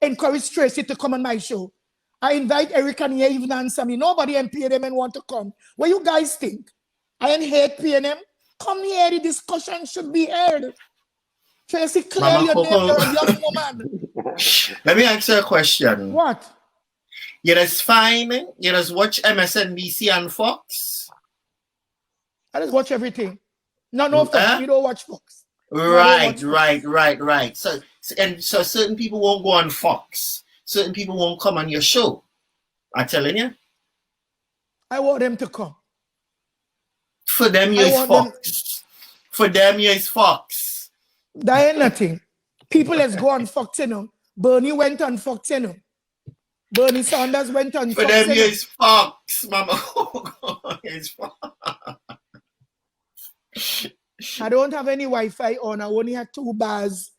encourage Tracy to come on my show. I invite Eric and he even answer me. Nobody in PNM want to come. What you guys think? I ain't hate PNM. Come here, the discussion should be heard. Tracy, clear your name, you're a young woman. Let me ask you a question. What? You just fine, you just watch MSNBC and Fox? I just watch everything. No, Fox, we don't watch Fox. Right. So certain people won't go on Fox. Certain people won't come on your show. I'm telling you. I want them to come. For them, you is Fox. For them, you is Fox. That ain't nothing. People let's go on Fox, you know. Bernie went on Fox, you know. Bernie Sanders went on For Fox. For them, you is Fox, Mama. Is Fox. I don't have any Wi-Fi on. I only have 2 bars.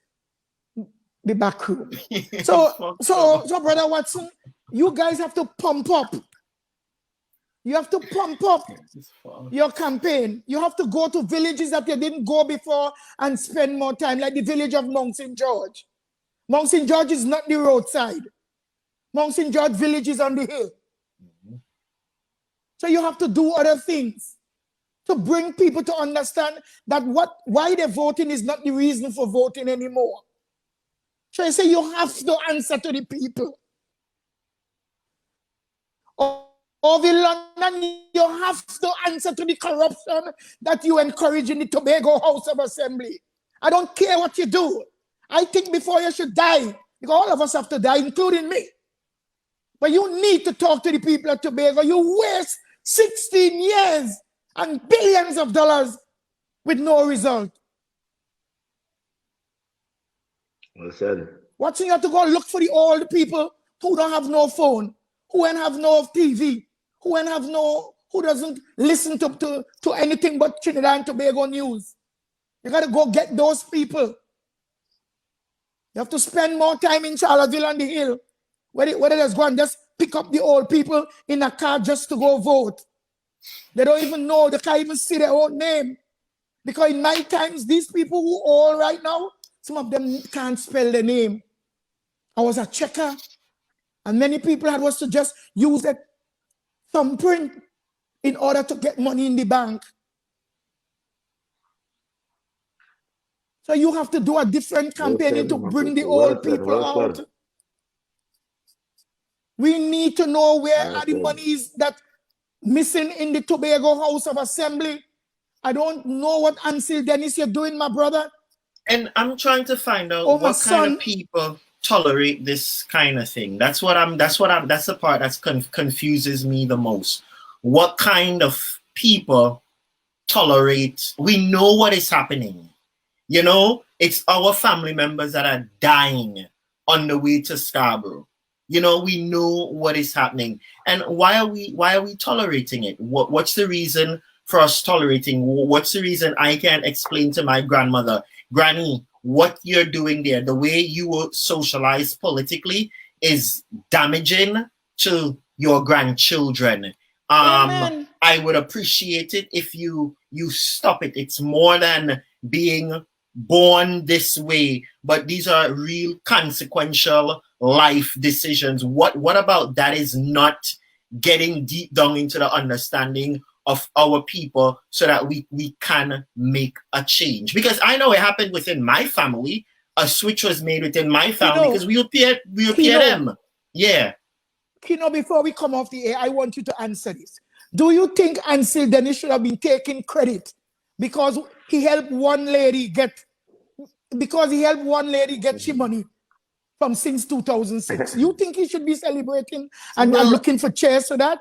The back room. So, Brother Watson, you guys have to pump up. You have to pump up your campaign. You have to go to villages that you didn't go before and spend more time, like the village of Mount St. George. Mount St. George is not the roadside. Mount St. George village is on the hill. So you have to do other things to bring people to understand that why they're voting is not the reason for voting anymore. So I say you have to answer to the people. Of London, you have to answer to the corruption that you encourage in the Tobago House of Assembly. I don't care what you do. I think before you should die, because all of us have to die, including me. But you need to talk to the people of Tobago. You waste 16 years and billions of dollars with no result. Well said. What's you have to go look for the old people who don't have no phone, who ain't have no TV, who doesn't listen to anything but Trinidad and Tobago news. You got to go get those people. You have to spend more time in Charlotteville on the hill, where they just go and just pick up the old people in a car just to go vote. They don't even know, they can't even see their own name. Because in my times, these people who all right now, some of them can't spell their name. I was a checker, and many people had was to just use a thumbprint in order to get money in the bank. So you have to do a different campaign to bring the old people out. We need to know where are the monies that missing in the Tobago House of Assembly. I don't know what Ansel Dennis you're doing, my brother. And I'm trying to find out what kind of people tolerate this kind of thing. That's the part that confuses me the most. What kind of people tolerate? We know what is happening. You know, it's our family members that are dying on the way to Scarborough. You know, we know what is happening. And why are we tolerating it? What's the reason for us tolerating? What's the reason I can't explain to my grandmother, Granny, what you're doing there, the way you were socialized politically is damaging to your grandchildren. I would appreciate it if you stop it. It's more than being born this way, but these are real consequential life decisions. What about that is not getting deep down into the understanding of our people so that we can make a change? Because I know it happened within my family. A switch was made within my family because we appear them. Yeah. Keino, before we come off the air, I want you to answer this. Do you think Ansel Dennis should have been taking credit because he helped one lady get she money from since 2006? You think he should be celebrating and looking for chairs for that?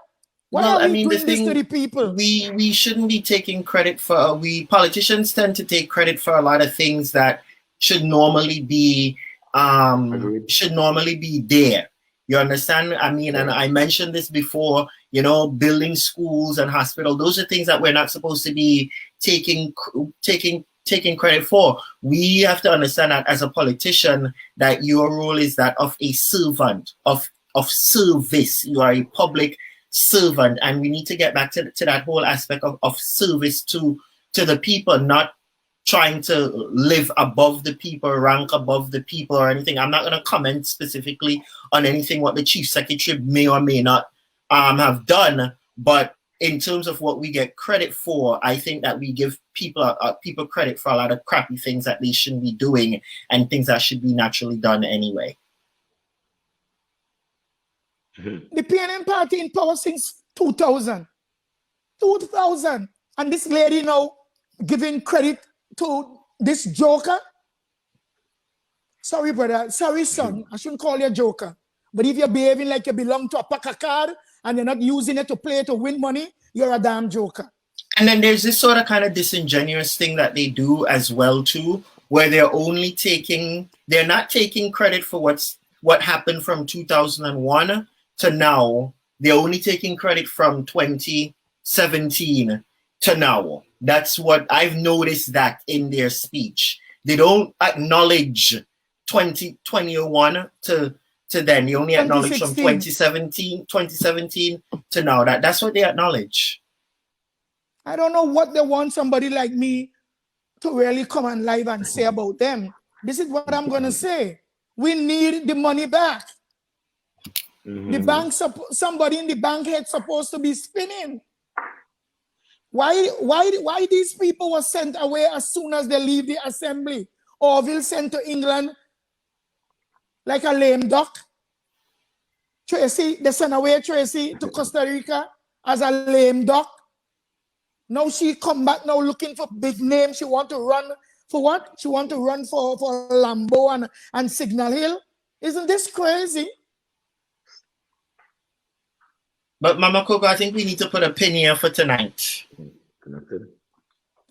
Why are we doing this to the people? We shouldn't be taking credit for, politicians tend to take credit for a lot of things that should normally be there. You understand? I mean, and I mentioned this before, you know, building schools and hospitals, those are things that we're not supposed to be taking credit for. We have to understand that as a politician, that your role is that of a servant, of service. You are a public servant, and we need to get back to that whole aspect of service to the people, not trying to live above the people, rank above the people or anything. I'm not going to comment specifically on anything what the chief secretary may or may not have done, but in terms of what we get credit for, I think that we give people people credit for a lot of crappy things that they shouldn't be doing and things that should be naturally done anyway. The PNM party in power since 2000. 2000. And this lady now giving credit to this joker. Sorry, brother. Sorry, son. I shouldn't call you a joker. But if you're behaving like you belong to a pack of card and you're not using it to play to win money, you're a damn joker. And then there's this sort of kind of disingenuous thing that they do as well too, where they're not taking credit for what happened from 2001 to now. They're only taking credit from 2017 to now. That's what I've noticed that in their speech. They don't acknowledge 2001 to then. They only acknowledge from 2017 to now. That's what they acknowledge. I don't know what they want somebody like me to really come on live and say about them. This is what I'm going to say. We need the money back. The bank, somebody in the bank head supposed to be spinning. Why these people were sent away as soon as they leave the assembly? Or will sent to England like a lame duck? Tracy, they sent away Tracy to Costa Rica as a lame duck. Now she come back now looking for big names. She want to run for what? She want to run for Lambo and Signal Hill. Isn't this crazy? But Mama Coco, I think we need to put a pin here for tonight.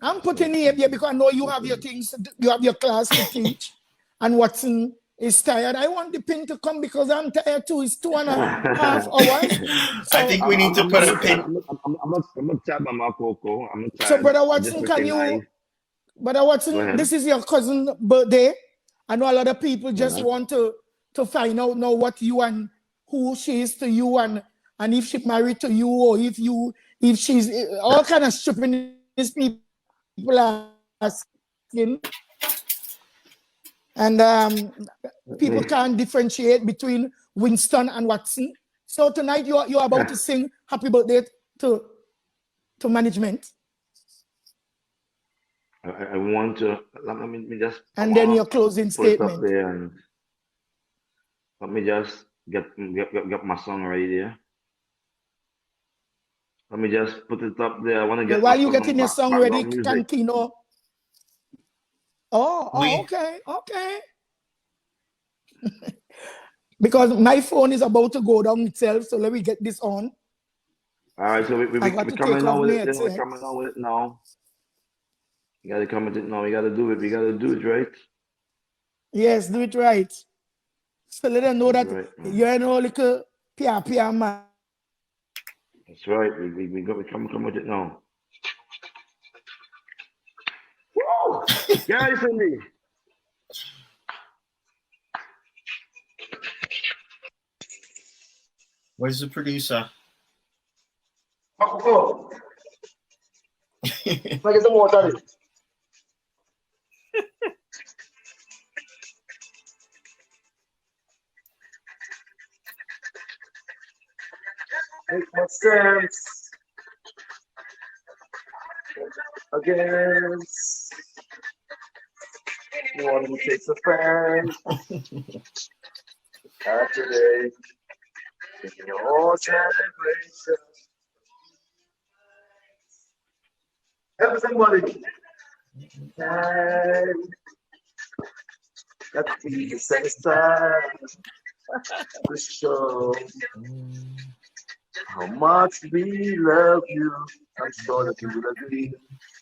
I'm putting here because I know you have your things, you have your class to teach, and Watson is tired. I want the pin to come because I'm tired too. It's 2.5 hours. So I think we need to put a pin. I'm gonna tap Mama Coco. So, Brother Watson, Brother Watson, this is your cousin's birthday. I know a lot of people just want to find out now what you and who she is to you and if she's married to you or if she's all kind of stupid people are asking. And people can't differentiate between Winston and Watson. So tonight you're about to sing happy birthday to management. I want to let me just and then your closing statement. There and let me just get my song ready there. Let me just put it up there. I want to get. While you getting your song ready, can Keino? Okay. Because my phone is about to go down itself, so let me get this on. All right, so we're coming on with it. We're coming on with it now. You gotta come with it now. You gotta do it. We gotta do it right. Yes, do it right. So let them know that you're no little pia man. That's right. We come with it now. Woo! Guys, Cindy. Where's the producer? Oh. Get some water. Make my sense against one who takes a friend. Today, in your celebration. Help somebody. Let's be the same time to show how much we love you. I'm sure that you will agree.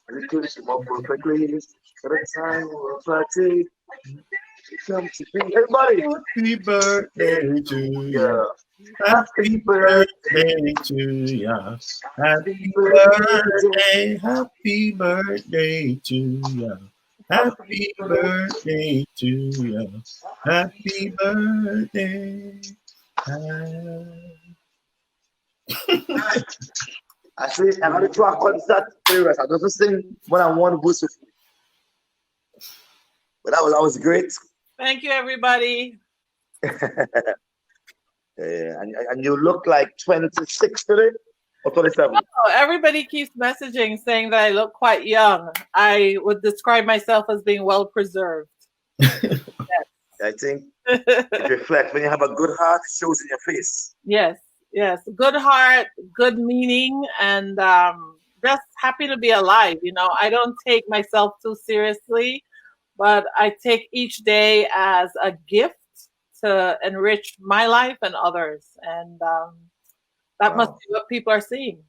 And it could come up perfectly. But a time will party. Come to be everybody. Happy birthday to you. Happy birthday to you. Happy birthday. Happy birthday to you. Happy birthday to you. Happy birthday. I say, I'm going to try to concert. I don't sing when I want to boost with you. But that was great. Thank you, everybody. And you look like 26 today or 27? No, everybody keeps messaging saying that I look quite young. I would describe myself as being well preserved. Yes. I think it reflects when you have a good heart, it shows in your face. Yes, yes. Good heart, good meaning, and just happy to be alive. You know, I don't take myself too seriously, but I take each day as a gift to enrich my life and others. And that must be what people are seeing.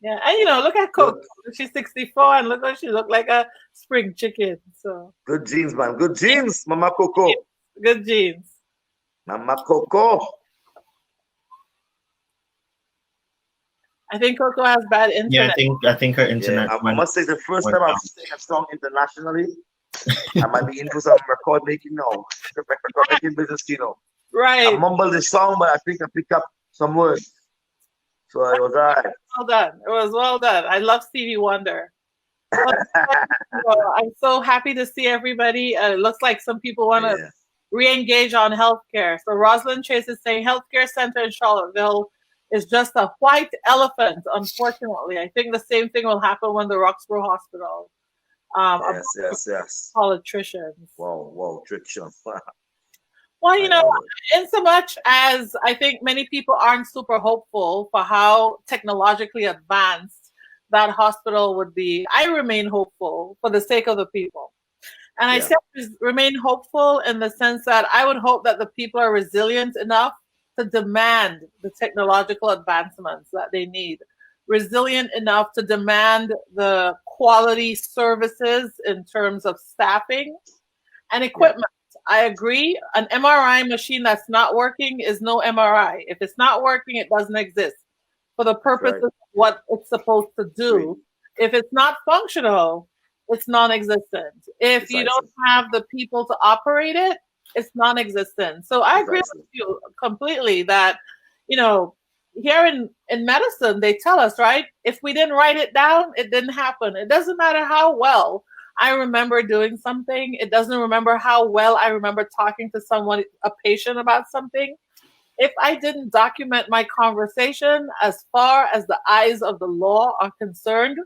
Yeah. And, you know, look at Coco. She's 64 and look what she looked like, a spring chicken. So good genes, man. Good genes, Mama Coco. Good genes. Mama Coco. I think Coco has bad internet. Yeah, I think her internet. I must say the first time I'm singing a song internationally, I might be into some record making now. Record making business, you know. Right. I mumbled the song, but I think I picked up some words. So it was all right. Well done. It was well done. I love Stevie Wonder. I'm so happy to see everybody. It looks like some people want to re-engage on healthcare. So Rosalind Chase is saying healthcare center in Charlotteville is just a white elephant, unfortunately. I think the same thing will happen when the Roxborough Hospital. Yes. Politicians. Wow, triction. Well, you know, in so much as I think many people aren't super hopeful for how technologically advanced that hospital would be, I remain hopeful for the sake of the people. And I said remain hopeful in the sense that I would hope that the people are resilient enough to demand the technological advancements that they need, resilient enough to demand the quality services in terms of staffing and equipment. I agree. An MRI machine that's not working is no MRI. If it's not working, it doesn't exist for the purpose of what it's supposed to do. If it's not functional, it's non-existent. If you don't have the people to operate it, it's non-existent. So I agree with you completely that, you know, here in medicine, they tell us, right? If we didn't write it down, it didn't happen. It doesn't matter how well I remember doing something. It doesn't remember how well I remember talking to someone, a patient about something. If I didn't document my conversation as far as the eyes of the law are concerned,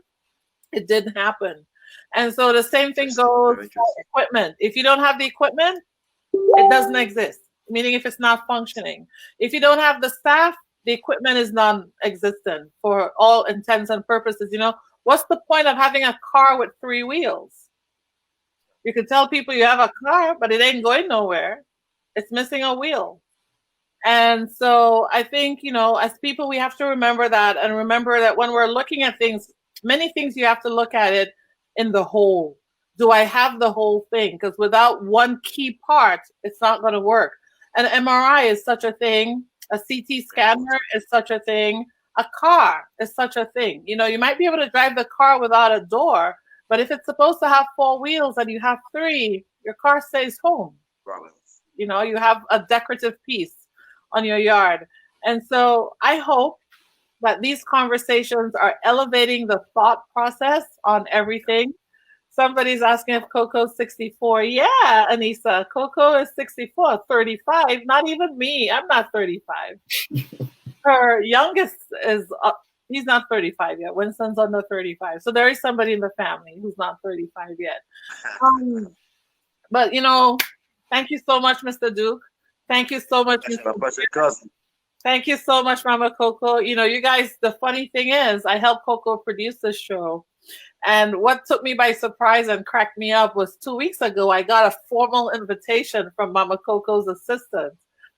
it didn't happen. And so the same thing goes for equipment. If you don't have the equipment, it doesn't exist, meaning if it's not functioning. If you don't have the staff, the equipment is non-existent for all intents and purposes. You know, what's the point of having a car with 3 wheels? You can tell people you have a car, but it ain't going nowhere. It's missing a wheel. And so I think, you know, as people, we have to remember that, and remember that when we're looking at things, many things you have to look at it in the whole. Do I have the whole thing? Because without one key part, it's not going to work. An MRI is such a thing. A CT scanner is such a thing. A car is such a thing. You know, you might be able to drive the car without a door, but if it's supposed to have 4 wheels and you have 3, your car stays home. You know, you have a decorative piece on your yard. And so I hope that these conversations are elevating the thought process on everything. Somebody's asking if Coco's 64. Yeah, Anissa, Coco is 64, 35. Not even me. I'm not 35. Her youngest is, he's not 35 yet. Winston's under 35. So there is somebody in the family who's not 35 yet. But, you know, thank you so much, Mr. Duke. Thank you so much, Mr. Cousin. Thank you so much, Mama Coco. You know, you guys, the funny thing is, I helped Coco produce this show. And what took me by surprise and cracked me up was 2 weeks ago, I got a formal invitation from Mama Coco's assistant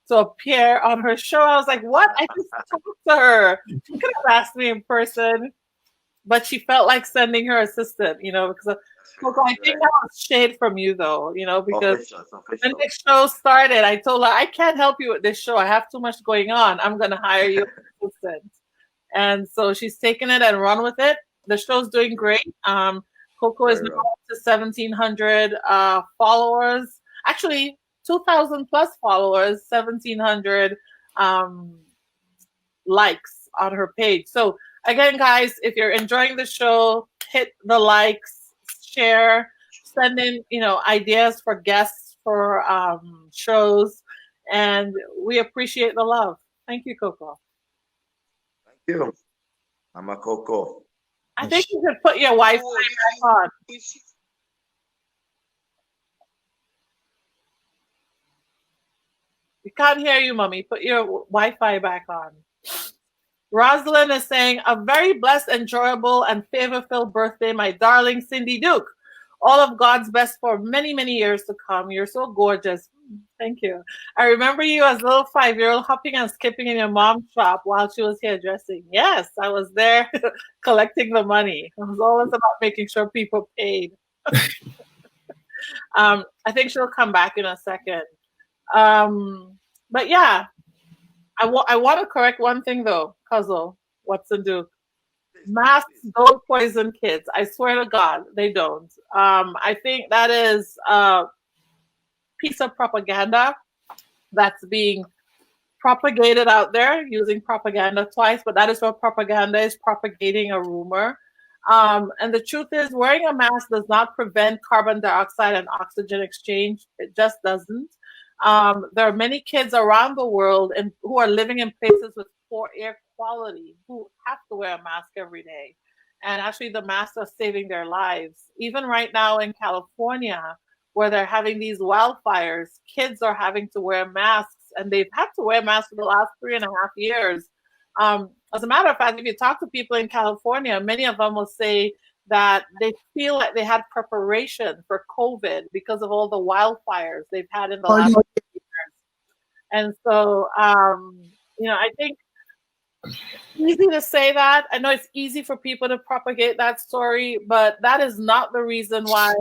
to appear on her show. I was like, what? I just talked to her. She could have asked me in person, but she felt like sending her assistant, you know, because Coco, I think that was shade from you, though, you know, because when the show started, I told her, I can't help you with this show. I have too much going on. I'm going to hire you as an assistant. And so she's taken it and run with it. The show's doing great. Coco is now up to 1,700 followers. Actually, 2,000 plus followers, 1,700 likes on her page. So again, guys, if you're enjoying the show, hit the likes, share, send in, ideas for guests for shows, and we appreciate the love. Thank you, Coco. Thank you, Mama Coco. I think you should put your Wi-Fi back on. We can't hear you, Mommy. Put your Wi-Fi back on. Rosalind is saying, a very blessed, enjoyable, and favor-filled birthday, my darling Cindy Duke. All of God's best for many, many years to come. You're so gorgeous. Thank you. I remember you as a little 5-year-old hopping and skipping in your mom's shop while she was hairdressing. Yes, I was there collecting the money. It was always about making sure people paid. I think she'll come back in a second. But yeah, I want to correct one thing though, Cuzzle, Watson Duke. Masks don't poison kids. I swear to God, they don't. I think that is a piece of propaganda that's being propagated out there, using propaganda twice, but that is what propaganda is, propagating a rumor. And the truth is, wearing a mask does not prevent carbon dioxide and oxygen exchange. It just doesn't. There are many kids around the world who are living in places with poor air quality who have to wear a mask every day. And actually, the masks are saving their lives. Even right now in California, where they're having these wildfires, kids are having to wear masks, and they've had to wear masks for the last 3.5 years. As a matter of fact, if you talk to people in California, many of them will say that they feel like they had preparation for COVID because of all the wildfires they've had in the last years. And so, I think it's easy to say that. I know it's easy for people to propagate that story, but that is not the reason why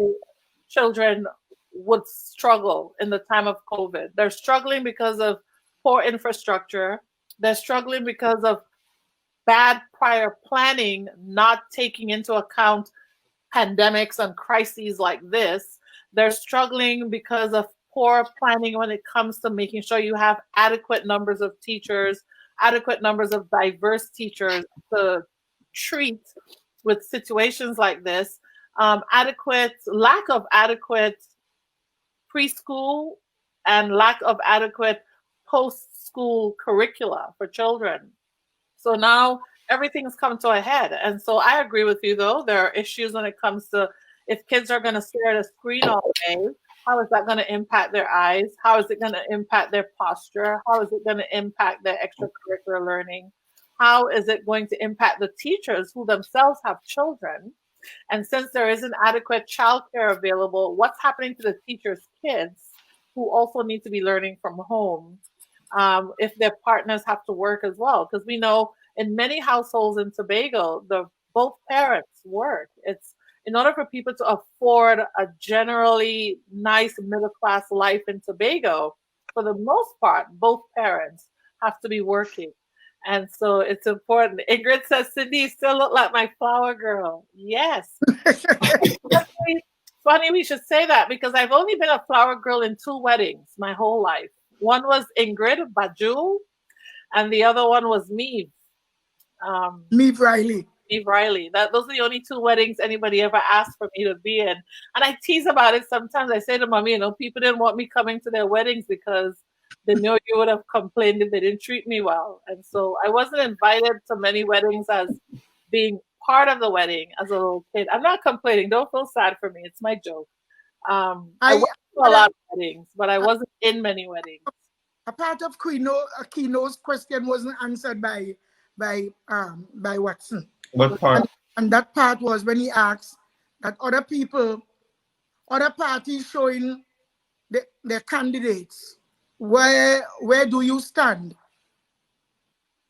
children would struggle in the time of COVID. They're struggling because of poor infrastructure. They're struggling because of bad prior planning, not taking into account pandemics and crises like this. They're struggling because of poor planning when it comes to making sure you have adequate numbers of teachers, adequate numbers of diverse teachers to treat with situations like this, lack of adequate preschool and lack of adequate post-school curricula for children. So now everything's come to a head. And so I agree with you, though. There are issues when it comes to if kids are going to stare at a screen all day, how is that going to impact their eyes? How is it going to impact their posture? How is it going to impact their extracurricular learning? How is it going to impact the teachers who themselves have children? And since there isn't adequate childcare available, what's happening to the teachers' kids who also need to be learning from home if their partners have to work as well? Because we know in many households in Tobago, both parents work. It's in order for people to afford a generally nice middle-class life in Tobago, for the most part, both parents have to be working. And so it's important. Ingrid says, Cindy, you still look like my flower girl. Yes. Funny we should say that because I've only been a flower girl in 2 weddings my whole life. One was Ingrid Bajul, and the other one was Meave. Meave Riley. Meave Riley. Those are the only 2 weddings anybody ever asked for me to be in. And I tease about it sometimes. I say to Mommy, people didn't want me coming to their weddings because they know you would have complained if they didn't treat me well. And so I wasn't invited to many weddings as being part of the wedding as a little kid. I'm not complaining. Don't feel sad for me. It's my joke. I went to a lot of weddings, but I wasn't in many weddings. A part of Keino's question wasn't answered by Watson. What part? And that part was when he asked that other parties showing their candidates. Where do you stand?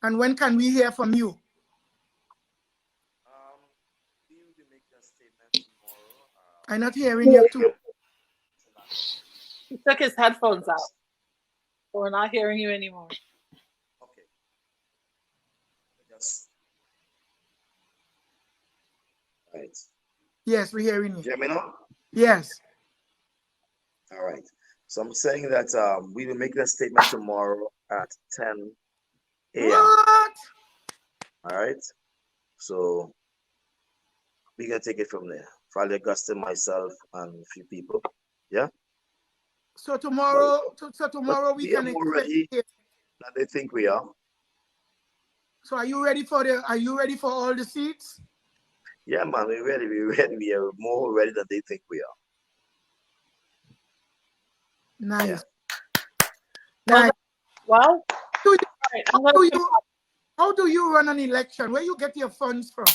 And when can we hear from you? We will make a statement tomorrow. I'm not hearing you too. He took his headphones out. So we're not hearing you anymore. Okay. Just right. Yes, we're hearing you. Hear me now? Yes. All right. So I'm saying that we will make that statement tomorrow at 10 a.m. What? All right. So we can take it from there. Friday, Augusta, myself, and a few people. Yeah. So tomorrow, we are can more ready than they think we are. So are you ready for all the seats? Yeah, man, we're ready. We're ready. We are more ready than they think we are. Nice. Yeah. Nice. Well, how do you run an election? Where you get your funds from?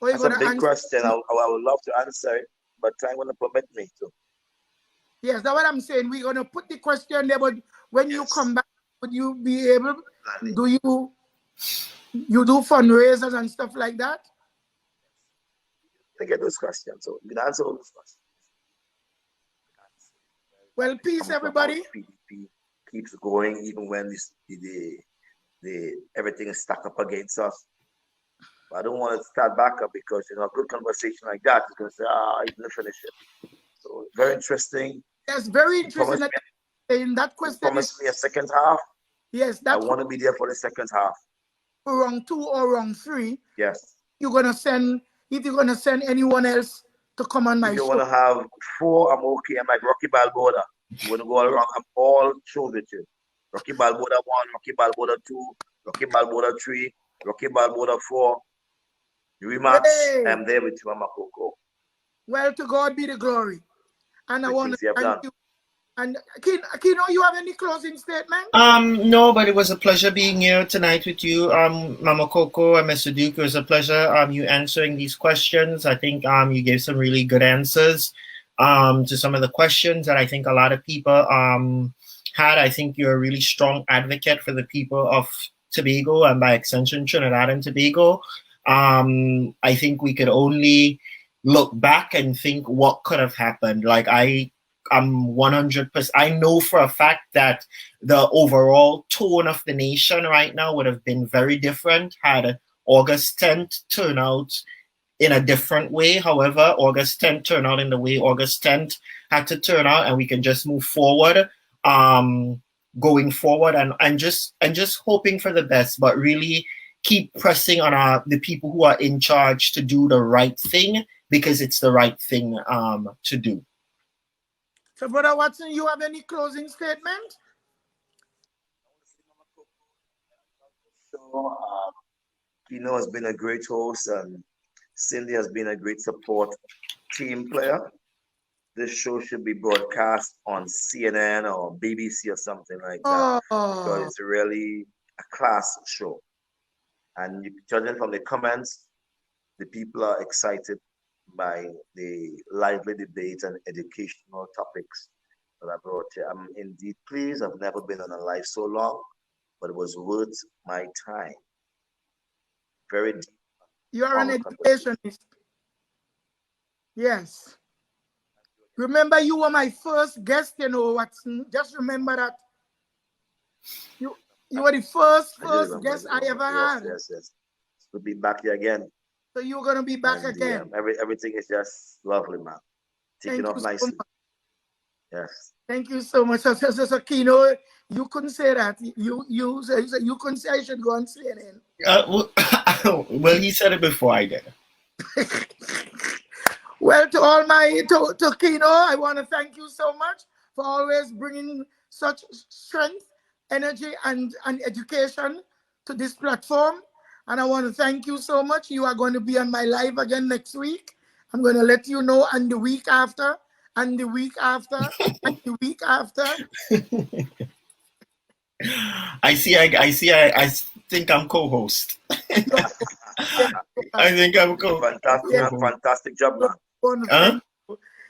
That's a big question. I would love to answer it, but time won't permit me to. Yes, that's what I'm saying. We're gonna put the question there, but when you come back, would you be able? Do you do fundraisers and stuff like that? I get those questions, so you can answer all those questions. Well, peace, everybody. PDP keeps going even when everything is stuck up against us. But I don't want to start back up because a good conversation like that is going to say, you didn't finish it. So very interesting. Yes, very interesting. In that question, promised me a second half. Yes, I want to be there for the second half. Round 2 or round 3. Yes. If you're gonna send anyone else to come on my show. If you want to have 4, I'm okay. I'm like Rocky Balboa. You want to go all around, I'm all shows with you. Rocky Balboa 1, Rocky Balboa 2, Rocky Balboa 3, Rocky Balboa 4. Rematch. Hey. I'm there with you, Mama Coco. Well, to God be the glory. And I want to thank you. And Keino, you have any closing statement? No, but it was a pleasure being here tonight with you, Mama Coco and Mr. Duke. It was a pleasure you answering these questions. I think you gave some really good answers to some of the questions that I think a lot of people had. I think you're a really strong advocate for the people of Tobago and by extension Trinidad and Tobago. I think we could only look back and think what could have happened. Like I'm 100%. I know for a fact that the overall tone of the nation right now would have been very different had August 10th turn out in a different way. However, August 10th turned out in the way August 10th had to turn out, and we can just move forward, going forward, and just hoping for the best, but really keep pressing on the people who are in charge to do the right thing, because it's the right thing to do. So, Brother Watson, you have any closing statement? So, Keino has been a great host, and Cindy has been a great support team player. This show should be broadcast on CNN or BBC or something like that, because it's really a class show. And judging from the comments, the people are excited by the lively debate and educational topics that I brought here. I'm indeed pleased. I've never been on a live so long, but it was worth my time. Very deep. You are an educationist. Yes. Remember, you were my first guest, Watson. Just remember that. You were the first guest I ever had. Yes. We'll be back here again. So you're going to be back again. Everything is just lovely, man. Taking off nicely. Yes. Thank you so much. So Keino, you couldn't say that. You couldn't say I should go on CNN. Well, he said it before I did. Well, to Keino, I want to thank you so much for always bringing such strength, energy, and education to this platform. And I want to thank you so much. You are going to be on my live again next week. I'm going to let you know, and the week after, and the week after, and the week after. I think I'm co-host. I think I'm co-host. Fantastic job, man.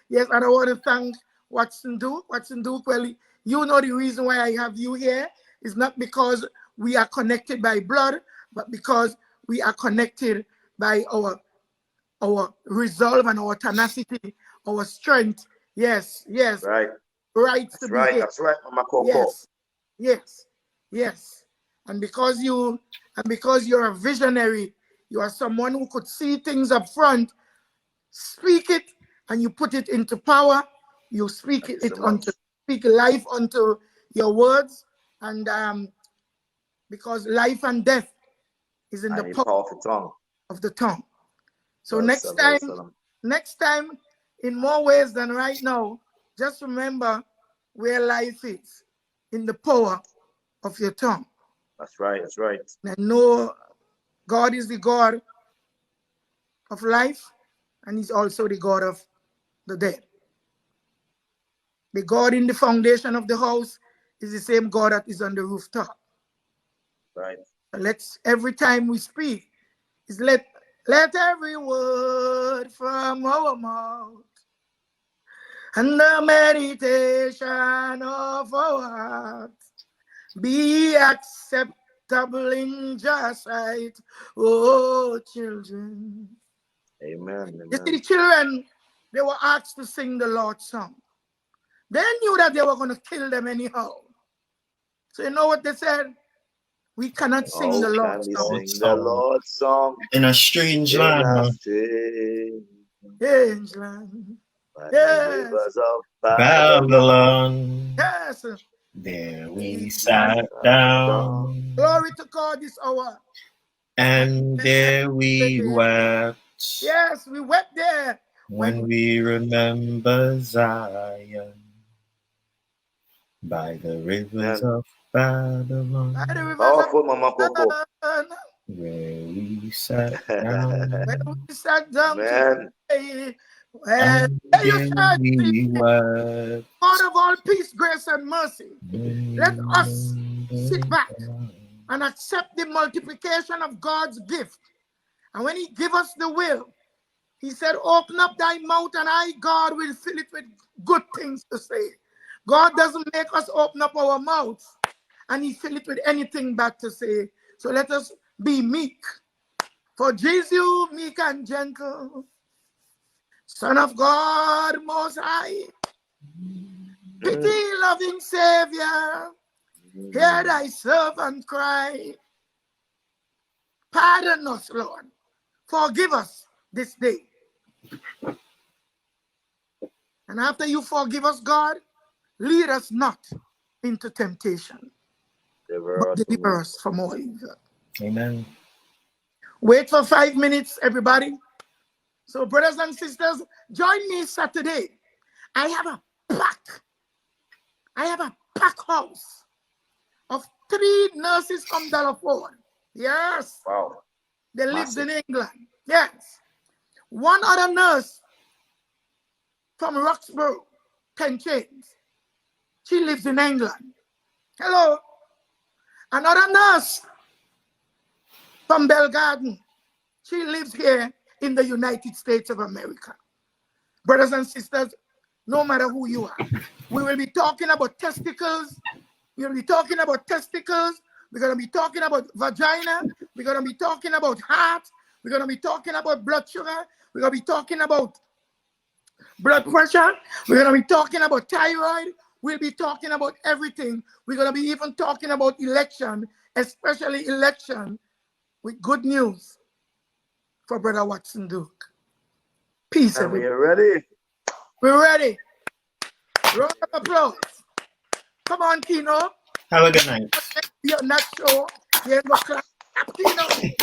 Yes, and I want to thank Watson Duke. Watson Duke, well, you know the reason why I have you here is not because we are connected by blood, but because we are connected by our resolve and our tenacity, our strength. Yes. Right. That's right, Mama Coco. Yes. And because you're a visionary, you are someone who could see things up front, speak it, and you put it into power. You speak speak life onto your words, and because life and death is in the power of the tongue. So Well next said, well time, said. next time, in more ways than right now, just remember where life is, in the power of your tongue. That's right, that's right. And know God is the God of life, and he's also the God of the dead. The God in the foundation of the house is the same God that is on the rooftop. Right. Let's, every time we speak, is let every word from our mouth and the meditation of our hearts be acceptable in your sight, oh children. Amen. You see, Amen. the children, they were asked to sing the Lord's song. They knew that they were going to kill them anyhow. So you know what they said? We cannot sing Oh, the can Lord's we song. sing the Lord's song In a strange in land. a Huh? strange Angel. by the Yes. rivers of Babylon? Babylon. Yes. There we And sat down. glory to God this hour. And there we wept. Yes, we wept there. When we remember Zion. By the rivers Man, of Babylon. By the rivers powerful Mama Coco. of Babylon, Where we sat down. when we sat down to Man, pray, well, And you there shall see we wept. God of all peace, grace, and mercy. Let us sit Remember back and accept the multiplication of God's gift. And when he give us the will, he said, open up thy mouth and I, God, will fill it with good things to say. God doesn't make us open up our mouths and he fill it with anything bad to say. So let us be meek. For Jesus, you meek and gentle, Son of God most high, pity loving Savior, hear thy servant cry. Pardon us, Lord. Forgive us this day. And after you forgive us, God, lead us not into temptation, but deliver us from all evil. Amen. Wait for 5 minutes, everybody. So, brothers and sisters, join me Saturday. I have a pack house of 3 nurses from Dallaford. Yes. wow. They lives in England. Yes. 1 other nurse from Roxborough, 10 Chains. She lives in England. Hello. Another nurse from Bell Garden. She lives here in the United States of America. Brothers and sisters, no matter who you are, we will be talking about testicles. We will be talking about testicles. We're going to be talking about vagina. We're going to be talking about heart. We're going to be talking about blood sugar. We're going to be talking about blood pressure. We're going to be talking about thyroid. We'll be talking about everything. We're going to be even talking about election, especially election, with good news for Brother Watson Duke. Peace, And everybody. we're ready. We're ready. Round of applause. Come on, Keino. Have a good night. You're not sure. You ain't gonna clap, Keino.